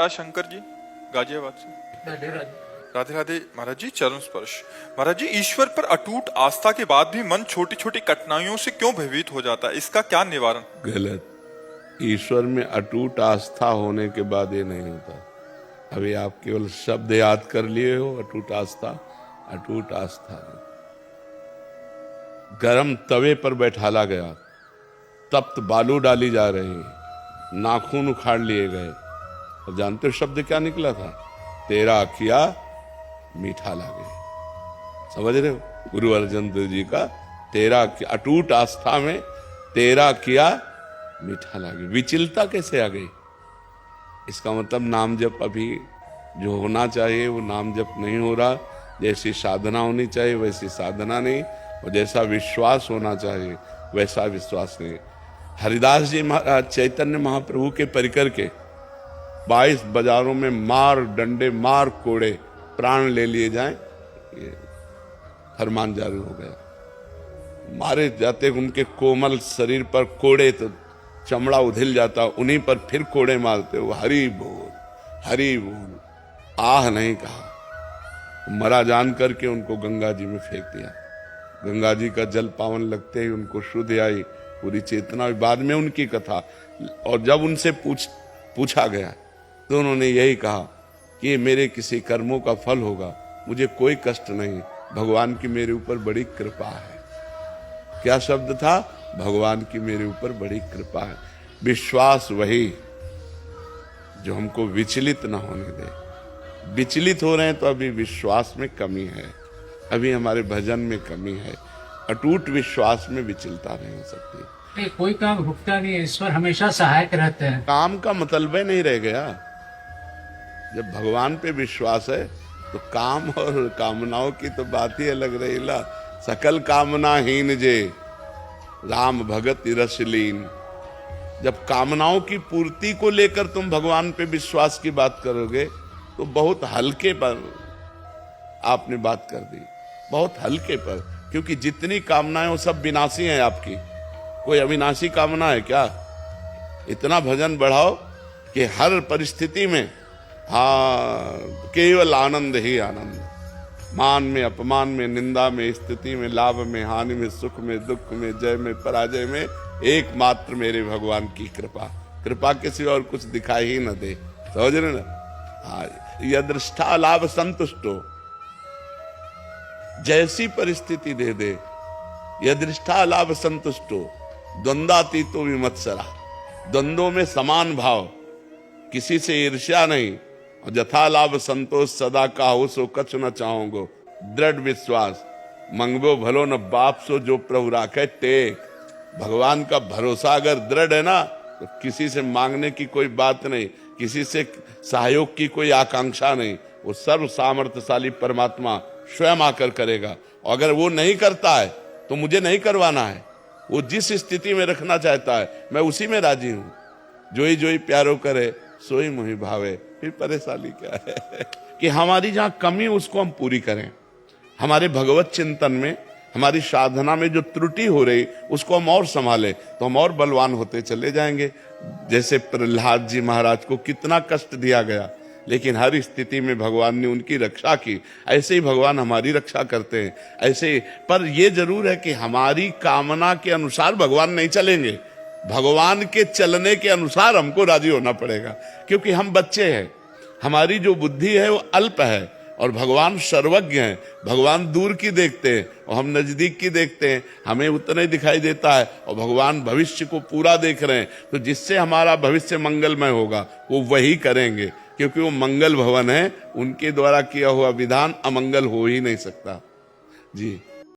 भट्टा शंकर जी गाजियाबाद से। राधे राधे महाराज जी। चरण स्पर्श। महाराज जी, ईश्वर पर अटूट आस्था के बाद भी मन छोटी छोटी कठिनाइयों से क्यों भयभीत हो जाता है, इसका क्या निवारण? गलत। ईश्वर में अटूट आस्था होने के बाद ये नहीं होता। अभी आप केवल शब्द याद कर लिए हो, अटूट आस्था। अटूट आस्था नहीं। गरम तवे पर बैठाला गया, तप्त बालू डाली जा रही, नाखून उखाड़ लिए गए, और जानते हो शब्द क्या निकला था? तेरा किया मीठा लागे। समझ रहे हो? गुरु अर्जन देव जी का तेरा अटूट आस्था में तेरा किया मीठा लागे। विचलता कैसे आ गई? इसका मतलब नाम जप अभी जो होना चाहिए वो नाम जप नहीं हो रहा। जैसी साधना होनी चाहिए वैसी साधना नहीं, और जैसा विश्वास होना चाहिए वैसा विश्वास नहीं। हरिदास जी महाराज चैतन्य महाप्रभु के परिकर के 22 बाजारों में मार डंडे मार कोड़े प्राण ले लिए जाएं, ये फरमान जारी हो गया। मारे जाते उनके कोमल शरीर पर कोड़े तो चमड़ा उधिल जाता, उन्हीं पर फिर कोड़े मारते हो। हरि बोल हरि बोल। आह नहीं कहा, मरा जान करके उनको गंगा जी में फेंक दिया। गंगा जी का जल पावन लगते ही उनको शुद्ध आई पूरी चेतना। बाद में उनकी कथा, और जब उनसे पूछा गया तो उन्होंने यही कहा कि ये मेरे किसी कर्मों का फल होगा, मुझे कोई कष्ट नहीं, भगवान की मेरे ऊपर बड़ी कृपा है। क्या शब्द था? भगवान की मेरे ऊपर बड़ी कृपा है। विश्वास वही जो हमको विचलित ना होने दे। विचलित हो रहे हैं तो अभी विश्वास में कमी है, अभी हमारे भजन में कमी है। अटूट विश्वास में विचलता नहीं हो सकती। कोई काम रुकता नहीं है, ईश्वर हमेशा सहायक रहते हैं। काम का मतलब ही नहीं रह गया। जब भगवान पे विश्वास है तो काम और कामनाओं की तो बात ही अलग रही ला। सकल कामना हीन जे राम भगत रसलीन। जब कामनाओं की पूर्ति को लेकर तुम भगवान पे विश्वास की बात करोगे तो बहुत हल्के पर आपने बात कर दी, बहुत हल्के पर। क्योंकि जितनी कामनाएं वो सब विनाशी हैं आपकी, कोई अविनाशी कामना है क्या? इतना भजन बढ़ाओ कि हर परिस्थिति में केवल आनंद ही आनंद। मान में अपमान में निंदा में स्थिति में लाभ में हानि में सुख में दुख में जय में पराजय में एकमात्र मेरे भगवान की कृपा। कृपा के सिवा और कुछ दिखाई ही न दे। समझ रहे ना? यदृष्टा लाभ संतुष्टो, जैसी परिस्थिति दे दे। यदृष्टा लाभ संतुष्टो द्वंद्वातीतो विमत्सरा। द्वंद्वों में समान भाव, किसी से ईर्ष्या नहीं। और जथा लाभ संतोष सदा काहू सो कछु न चाहोगो। दृढ़ विश्वास मंगबो भलो न बाप सो जो प्रभु राखे टेक। भगवान का भरोसा अगर दृढ़ है ना तो किसी से मांगने की कोई बात नहीं, किसी से सहयोग की कोई आकांक्षा नहीं। वो सर्व सामर्थ्यशाली परमात्मा स्वयं आकर करेगा। और अगर वो नहीं करता है तो मुझे नहीं करवाना है। वो जिस स्थिति में रखना चाहता है मैं उसी में राजी हूं। जोई जोई प्यारो करे सोई मोहि भावे। फिर परेशानी क्या है? कि हमारी जहां कमी उसको हम पूरी करें। हमारे भगवत चिंतन में, हमारी साधना में जो त्रुटि हो रही उसको हम और संभालें तो हम और बलवान होते चले जाएंगे। जैसे प्रहलाद जी महाराज को कितना कष्ट दिया गया, लेकिन हर स्थिति में भगवान ने उनकी रक्षा की। ऐसे ही भगवान हमारी रक्षा करते हैं। ऐसे ही, पर यह जरूर है कि हमारी कामना के अनुसार भगवान नहीं चलेंगे। भगवान के चलने के अनुसार हमको राजी होना पड़ेगा। क्योंकि हम बच्चे हैं, हमारी जो बुद्धि है वो अल्प है, और भगवान सर्वज्ञ हैं। भगवान दूर की देखते हैं और हम नजदीक की देखते हैं। हमें उतना ही दिखाई देता है और भगवान भविष्य को पूरा देख रहे हैं। तो जिससे हमारा भविष्य मंगलमय होगा वो वही करेंगे, क्योंकि वो मंगल भवन है। उनके द्वारा किया हुआ विधान अमंगल हो ही नहीं सकता। जी।